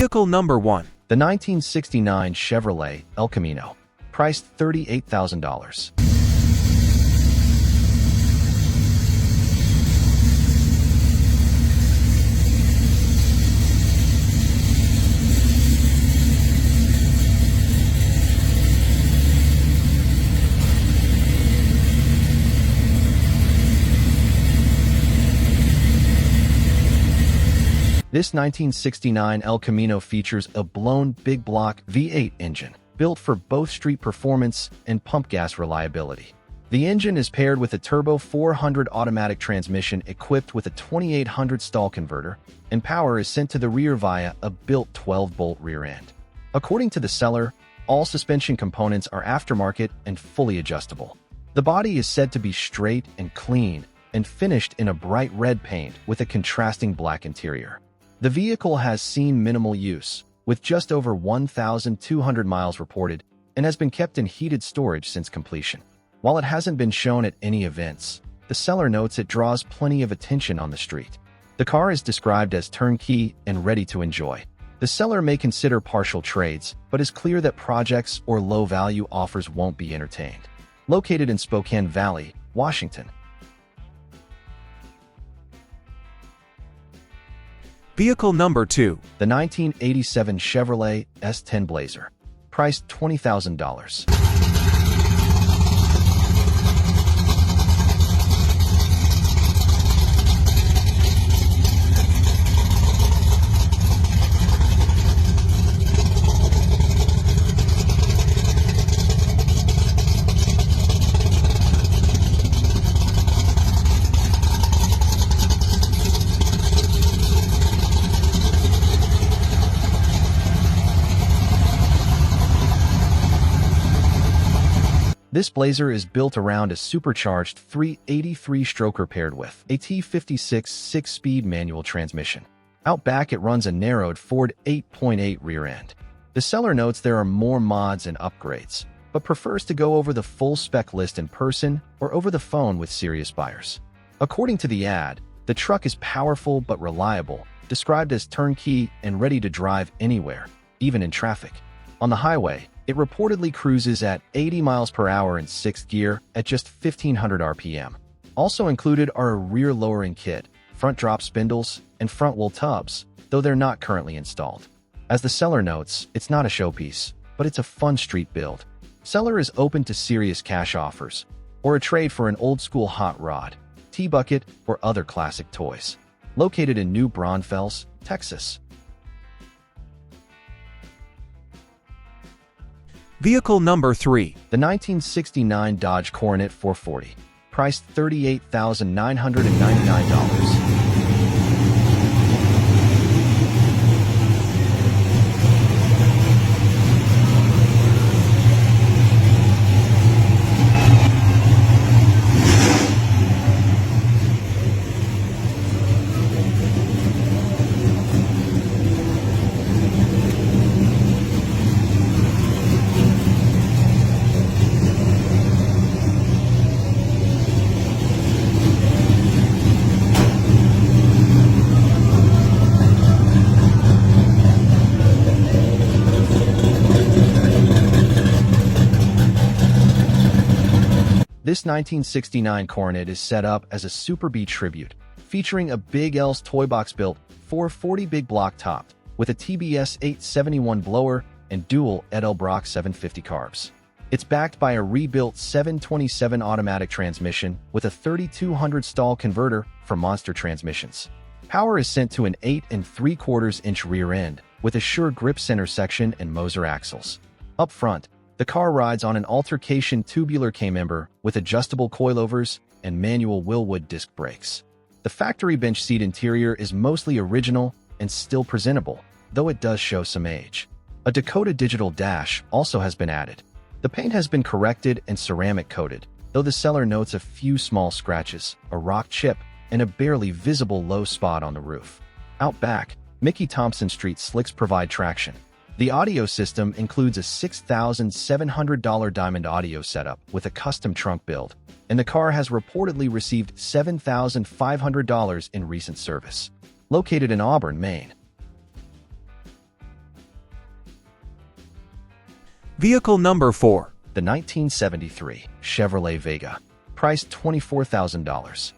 Vehicle number 1. The 1969 Chevrolet El Camino, priced $38,000. This 1969 El Camino features a blown big block V8 engine, built for both street performance and pump gas reliability. The engine is paired with a turbo 400 automatic transmission equipped with a 2800 stall converter, and power is sent to the rear via a built 12-bolt rear end. According to the seller, all suspension components are aftermarket and fully adjustable. The body is said to be straight and clean and finished in a bright red paint with a contrasting black interior. The vehicle has seen minimal use, with just over 1,200 miles reported, and has been kept in heated storage since completion. While it hasn't been shown at any events, the seller notes it draws plenty of attention on the street. The car is described as turnkey and ready to enjoy. The seller may consider partial trades, but is clear that projects or low-value offers won't be entertained. Located in Spokane Valley, Washington. Vehicle number 2. The 1987 Chevrolet S10 Blazer, priced $20,000. This Blazer is built around a supercharged 383-stroker paired with a T56 6-speed manual transmission. Out back, it runs a narrowed Ford 8.8 rear end. The seller notes there are more mods and upgrades, but prefers to go over the full spec list in person or over the phone with serious buyers. According to the ad, the truck is powerful but reliable, described as turnkey and ready to drive anywhere, even in traffic. On the highway, it reportedly cruises at 80 miles per hour in 6th gear at just 1,500 RPM. Also included are a rear lowering kit, front drop spindles, and front wheel tubs, though they're not currently installed. As the seller notes, it's not a showpiece, but it's a fun street build. Seller is open to serious cash offers, or a trade for an old-school hot rod, T-bucket, or other classic toys. Located in New Braunfels, Texas. Vehicle number 3. The 1969 Dodge Coronet 440, priced $38,999. This 1969 Coronet is set up as a Super B tribute, featuring a Big L's toy box built 440 big block topped, with a TBS 871 blower and dual Edelbrock 750 carbs. It's backed by a rebuilt 727 automatic transmission with a 3200 stall converter for Monster transmissions. Power is sent to an 8 3/4-inch rear end with a Sure grip center section and Moser axles. Up front, the car rides on an altercation tubular K-member with adjustable coilovers and manual Willwood disc brakes. The factory bench seat interior is mostly original and still presentable, though it does show some age. A Dakota digital dash also has been added. The paint has been corrected and ceramic coated, though the seller notes a few small scratches, a rock chip, and a barely visible low spot on the roof. Out back, Mickey Thompson Street slicks provide traction. The audio system includes a $6,700 Diamond audio setup with a custom trunk build, and the car has reportedly received $7,500 in recent service. Located in Auburn, Maine. Vehicle number 4. The 1973 Chevrolet Vega, priced $24,000.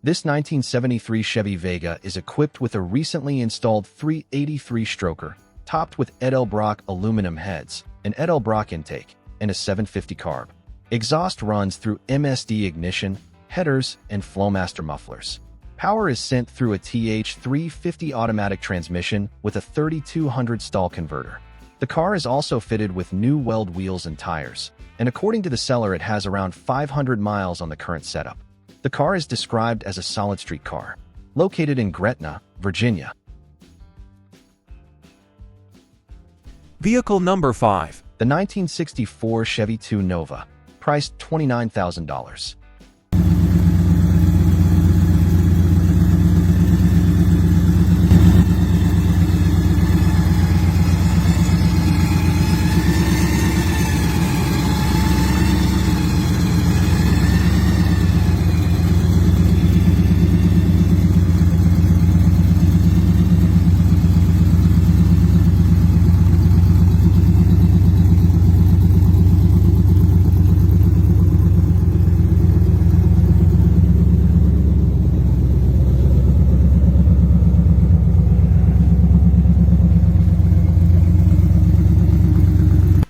This 1973 Chevy Vega is equipped with a recently installed 383-stroker, topped with Edelbrock aluminum heads, an Edelbrock intake, and a 750 carb. Exhaust runs through MSD ignition, headers, and Flowmaster mufflers. Power is sent through a TH350 automatic transmission with a 3200 stall converter. The car is also fitted with new weld wheels and tires, and according to the seller it has around 500 miles on the current setup. The car is described as a solid street car, located in Gretna, Virginia. Vehicle number 5. The 1964 Chevy 2 Nova, priced $29,000.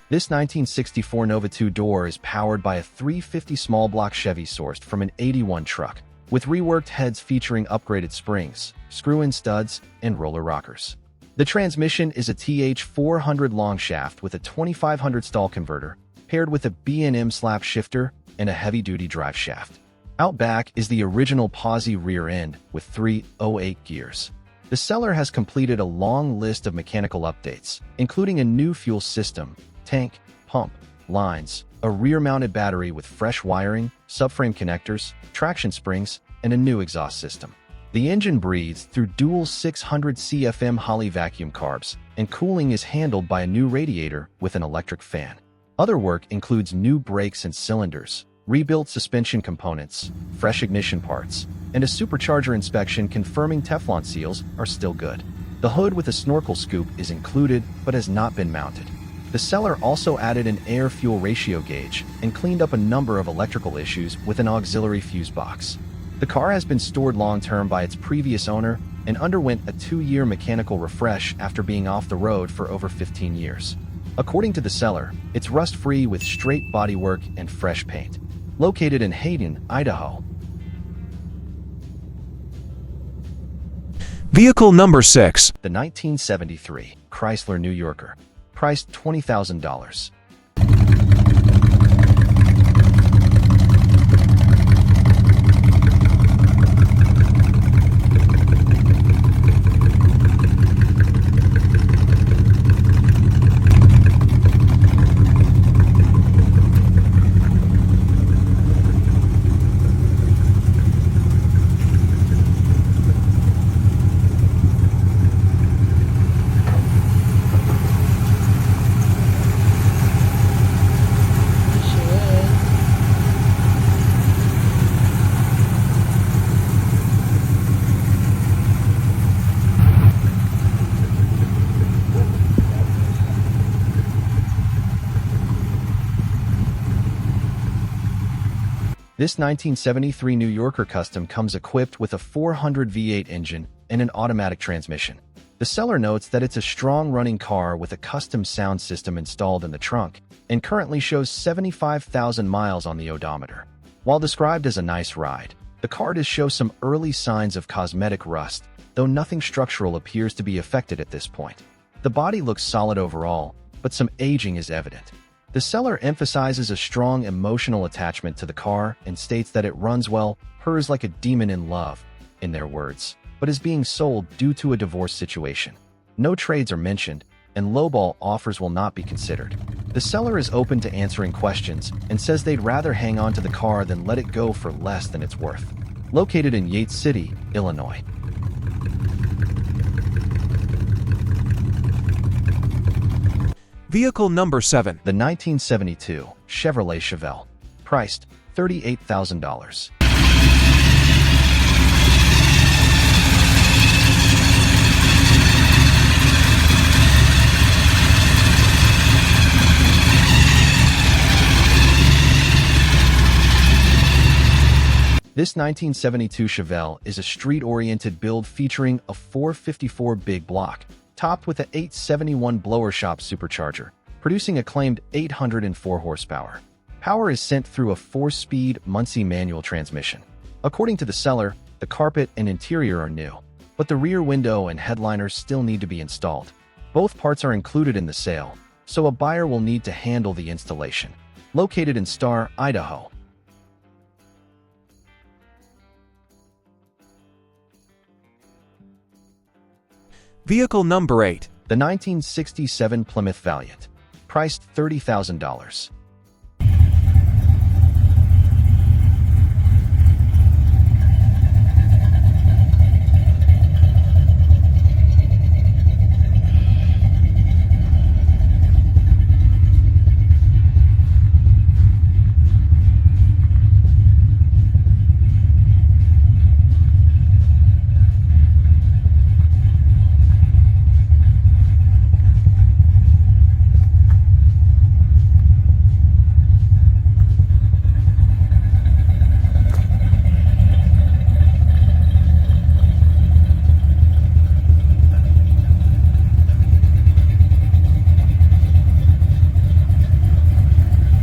This 1964 Nova 2-door is powered by a 350 small block Chevy sourced from an 81 truck, with reworked heads featuring upgraded springs, screw-in studs, and roller rockers. The transmission is a TH400 long shaft with a 2500 stall converter, paired with a B&M slap shifter and a heavy-duty drive shaft. Out back is the original Posi rear end with 308 gears. The seller has completed a long list of mechanical updates, including a new fuel system, tank, pump, lines, a rear-mounted battery with fresh wiring, subframe connectors, traction springs, and a new exhaust system. The engine breathes through dual 600 CFM Holley vacuum carbs, and cooling is handled by a new radiator with an electric fan. Other work includes new brakes and cylinders, rebuilt suspension components, fresh ignition parts, and a supercharger inspection confirming Teflon seals are still good. The hood with a snorkel scoop is included but has not been mounted. The seller also added an air-fuel ratio gauge and cleaned up a number of electrical issues with an auxiliary fuse box. The car has been stored long-term by its previous owner and underwent a 2-year mechanical refresh after being off the road for over 15 years. According to the seller, it's rust-free with straight bodywork and fresh paint. Located in Hayden, Idaho. Vehicle number 6. The 1973 Chrysler New Yorker, priced $20,000. This 1973 New Yorker Custom comes equipped with a 400 V8 engine and an automatic transmission. The seller notes that it's a strong-running car with a custom sound system installed in the trunk and currently shows 75,000 miles on the odometer. While described as a nice ride, the car does show some early signs of cosmetic rust, though nothing structural appears to be affected at this point. The body looks solid overall, but some aging is evident. The seller emphasizes a strong emotional attachment to the car and states that it runs well, purrs like a demon in love, in their words, but is being sold due to a divorce situation. No trades are mentioned, and lowball offers will not be considered. The seller is open to answering questions and says they'd rather hang on to the car than let it go for less than it's worth. Located in Yates City, Illinois. Vehicle number 7. The 1972 Chevrolet Chevelle, priced $38,000. This 1972 Chevelle is a street-oriented build featuring a 454 big block, topped with an 871 blower shop supercharger, producing a claimed 804 horsepower. Power is sent through a 4-speed Muncie manual transmission. According to the seller, the carpet and interior are new, but the rear window and headliners still need to be installed. Both parts are included in the sale, so a buyer will need to handle the installation. Located in Star, Idaho. Vehicle number 8. The 1967 Plymouth Valiant, priced $30,000.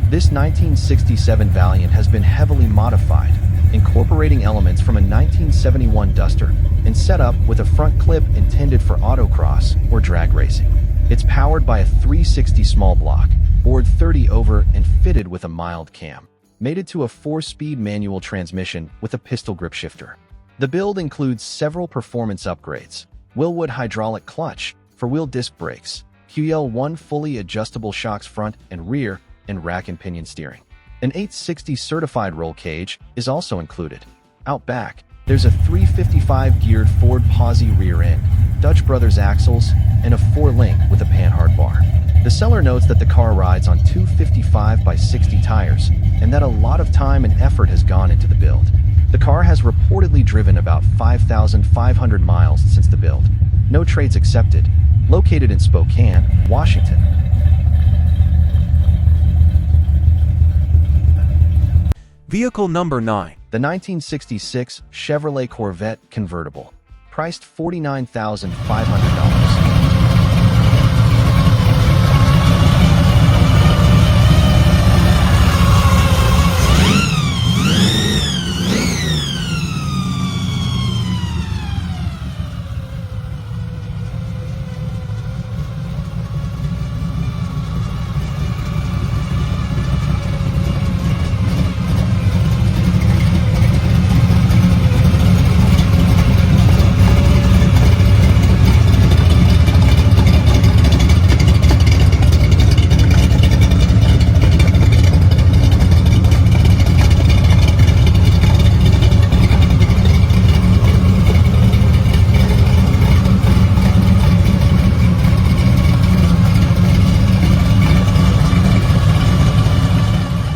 This 1967 Valiant has been heavily modified, incorporating elements from a 1971 Duster and set up with a front clip intended for autocross or drag racing. It's powered by a 360 small block, bored 30 over and fitted with a mild cam, mated to a 4-speed manual transmission with a pistol grip shifter. The build includes several performance upgrades: Willwood hydraulic clutch for wheel disc brakes, QL1 fully adjustable shocks front and rear, and rack and pinion steering. An 860 certified roll cage is also included. Out back, there's a 355 geared Ford Posse rear end, Dutch Brothers axles, and a 4-link with a panhard bar. The seller notes that the car rides on 255 by 60 tires, and that a lot of time and effort has gone into the build. The car has reportedly driven about 5,500 miles since the build. No trades accepted. Located in Spokane, Washington. Vehicle number 9. The 1966 Chevrolet Corvette convertible, priced $49,500.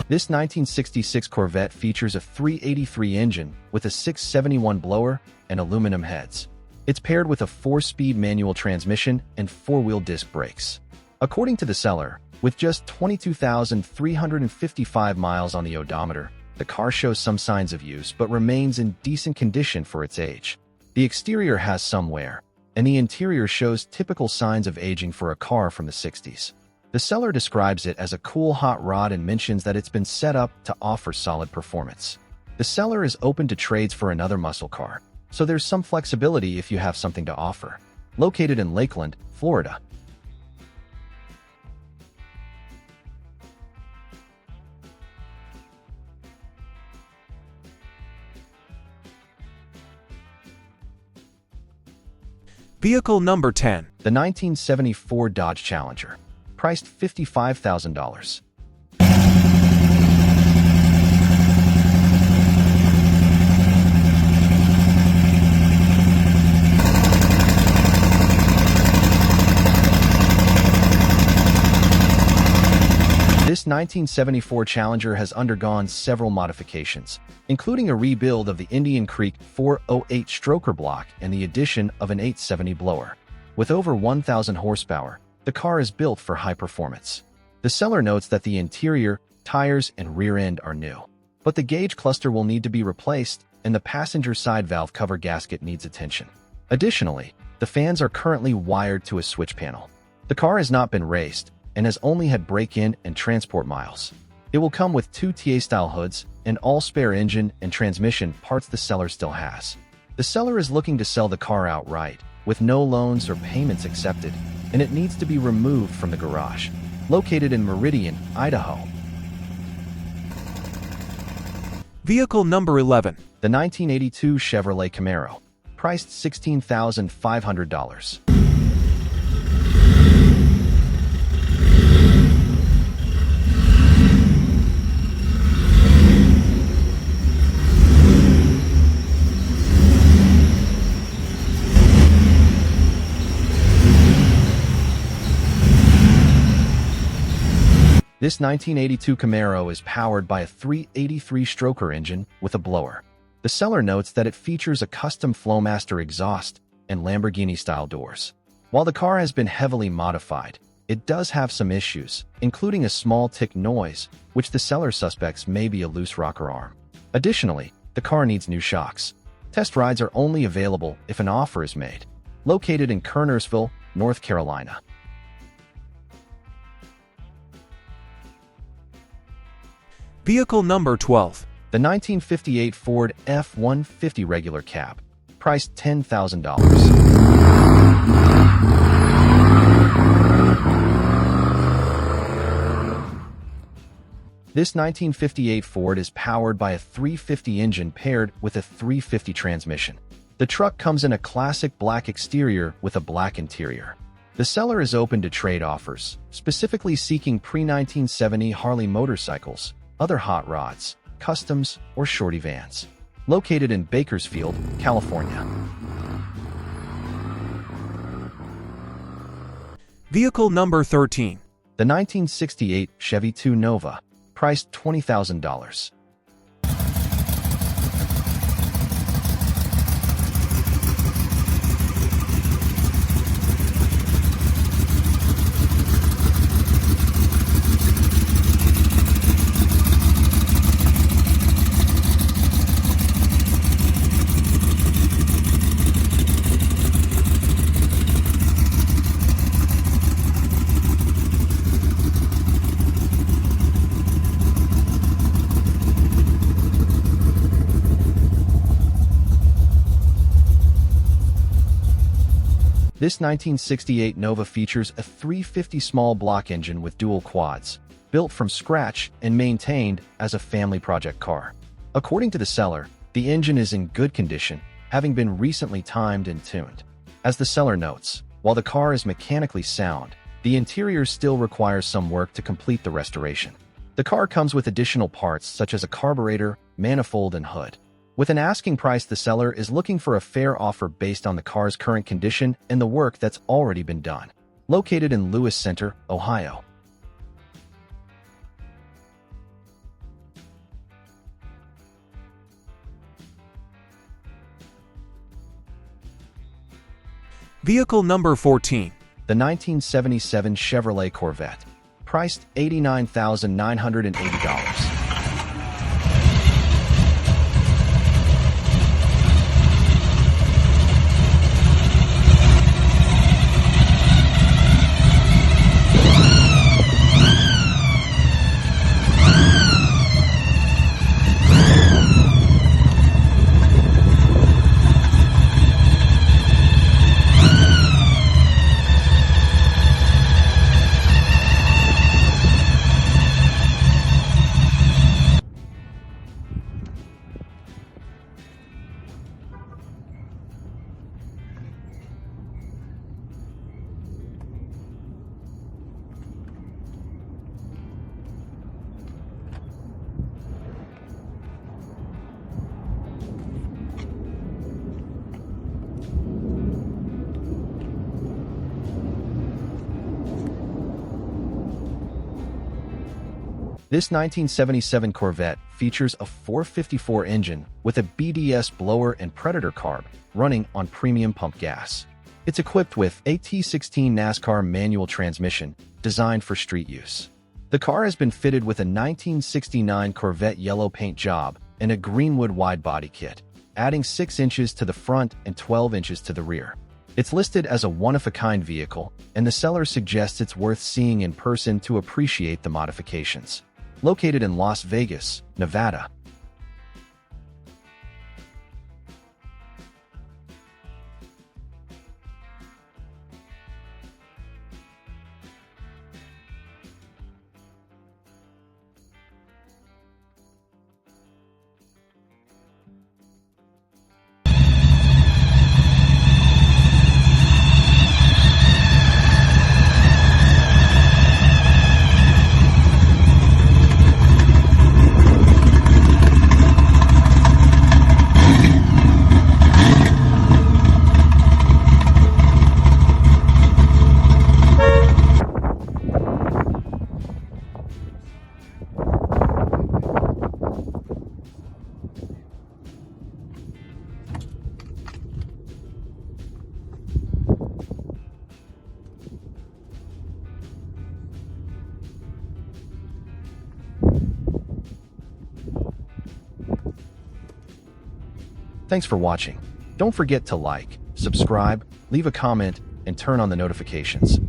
This 1966 Corvette features a 383 engine with a 671 blower and aluminum heads. It's paired with a 4-speed manual transmission and 4-wheel disc brakes. According to the seller, with just 22,355 miles on the odometer, the car shows some signs of use but remains in decent condition for its age. The exterior has some wear, and the interior shows typical signs of aging for a car from the 60s. The seller describes it as a cool hot rod and mentions that it's been set up to offer solid performance. The seller is open to trades for another muscle car, so there's some flexibility if you have something to offer. Located in Lakeland, Florida. Vehicle number 10. The 1974 Dodge Challenger, priced $55,000. This 1974 Challenger has undergone several modifications, including a rebuild of the Indian Creek 408 stroker block and the addition of an 870 blower. With over 1,000 horsepower, the car is built for high performance. The seller notes that the interior, tires, and rear end are new, but the gauge cluster will need to be replaced and the passenger side valve cover gasket needs attention. Additionally, the fans are currently wired to a switch panel. The car has not been raced and has only had break-in and transport miles. It will come with 2 TA-style hoods and all spare engine and transmission parts the seller still has. The seller is looking to sell the car outright, with no loans or payments accepted, and it needs to be removed from the garage. Located in Meridian, Idaho. Vehicle number 11. The 1982 Chevrolet Camaro, priced $16,500. This 1982 Camaro is powered by a 383-stroker engine with a blower. The seller notes that it features a custom Flowmaster exhaust and Lamborghini-style doors. While the car has been heavily modified, it does have some issues, including a small tick noise, which the seller suspects may be a loose rocker arm. Additionally, the car needs new shocks. Test rides are only available if an offer is made. Located in Kernersville, North Carolina. Vehicle number 12. The 1958 Ford F-150 regular cab, priced $10,000. This 1958 Ford is powered by a 350 engine paired with a 350 transmission. The truck comes in a classic black exterior with a black interior. The seller is open to trade offers, specifically seeking pre-1970 Harley motorcycles, other hot rods, customs, or shorty vans. Located in Bakersfield, California. Vehicle number 13. The 1968 Chevy 2 Nova, priced $20,000. This 1968 Nova features a 350 small block engine with dual quads, built from scratch and maintained as a family project car. According to the seller, the engine is in good condition, having been recently timed and tuned. As the seller notes, while the car is mechanically sound, the interior still requires some work to complete the restoration. The car comes with additional parts such as a carburetor, manifold, and hood. With an asking price, the seller is looking for a fair offer based on the car's current condition and the work that's already been done. Located in Lewis Center, Ohio. Vehicle number 14. The 1977 Chevrolet Corvette, priced $89,980. This 1977 Corvette features a 454 engine with a BDS blower and Predator carb running on premium pump gas. It's equipped with a T16 NASCAR manual transmission designed for street use. The car has been fitted with a 1969 Corvette yellow paint job and a Greenwood wide body kit, adding 6 inches to the front and 12 inches to the rear. It's listed as a one-of-a-kind vehicle, and the seller suggests it's worth seeing in person to appreciate the modifications. Located in Las Vegas, Nevada. Thanks for watching. Don't forget to like, subscribe, leave a comment, and turn on the notifications.